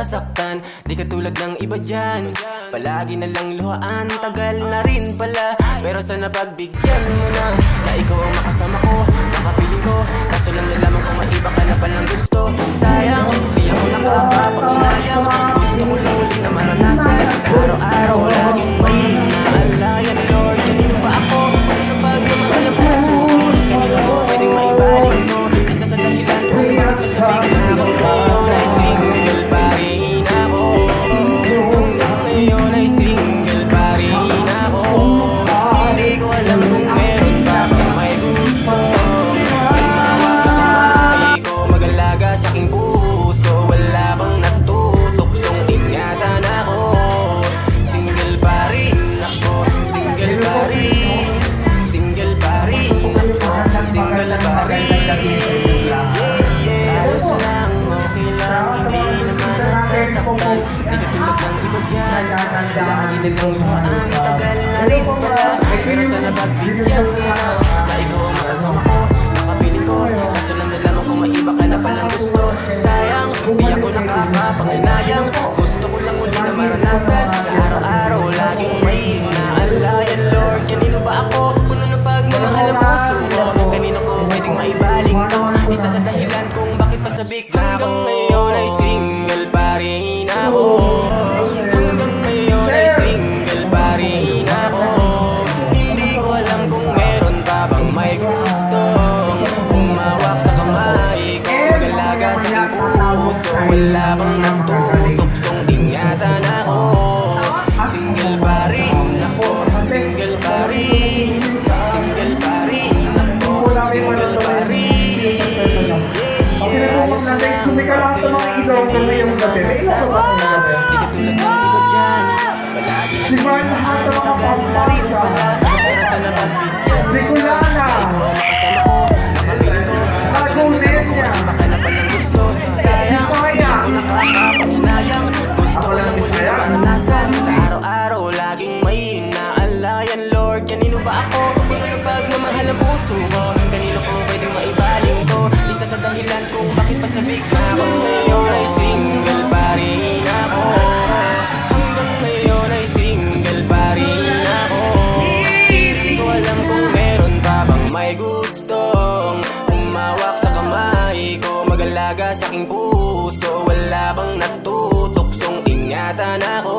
nasasaktan. Di katulad ng iba dyan, palagi na lang luhaan. Tagal na rin pala, pero sana pagbigyan mo na na ikaw ang makasama ko, nakapili ko. Kaso lang nalaman ko maiba ka na palang gusto. Sayang, di ako nakapapanginayang. Gusto ko lang uli na maranasan. Araw-araw, laging may naalayan. Lord, kanino ba ako? Ano ba gumahal ang puso ko? Kanino ko pwedeng maibaling ko? Isa sa dahilan kung bakit masabik na ako ngayon ay single pa rin ako. Hanggang ngayon ay single pa rin ako. Hindi ko alam kung meron ba kang may gusto. Tumawag sa kamay ko, mag-alaga sa aking puso. Wala bang natutuksong ingatan ako. Single pa rin ako, single pa rin. Single pa rin ako, single pa rin. Ayos lang, okay lang, hindi naman nasasaktan. Di katulad ng iba dyan, lagi nilang luhaan. Tagal na rin pala, pero sana pagbigyan mo na na ikaw ang makasama ko, nakapili ko. Kaso lang nalaman kung maiba ka na palang gusto. Sayang, di ako nakapapanginayang. Gusto ko lang uli na maranasan. Araw-araw, laging may naalayan. Lord, kanino ba ako? Puno ng pagmamahal ang puso ko. Kanino ko pwedeng maibaling to? Isa sa dahilan kung bakit pasabik na ako ngayon ay single pa rin ako. Hanggang ngayon ay single pa rin ako. Hindi ko alam kung meron pa bang may gustong umawak sa kamay ko, mag-alaga sa aking puso. Wala bang natutuksong ingatan ako. Single pa rin ako, single pa rin. Single pa rin ako, single pa rin. Ayos lang, Sumikala ka mga ilaw na ngayong gabi. nasasaktan. Di katulad ng iba dyan, palagi na Sigahan lahat ng mga tagal na rin pala, pero sana pagbigyan mo na Bicolana. na ikaw ang makasama ko, nakapili ko. Kaso lang nalaman kung maiba ka na palang gusto. Sayang, di ako nakapapanginayang. Gusto ko lang uli na maranasan. Araw-araw, laging may naalayan. Lord, kanino ba ako? Puno ng pagmamahal ang puso ko. Kanino ko pwedeng maibaling ko? Isa sa dahilan kung bakit pasabik na ako ngayon ay single pa rin ako. Hanggang ngayon ay single pa rin ako. Hindi ko alam kung meron pa bang may gustong umawak sa kamay ko, mag-alaga sa aking puso. Wala bang natutuksong ingatan ako.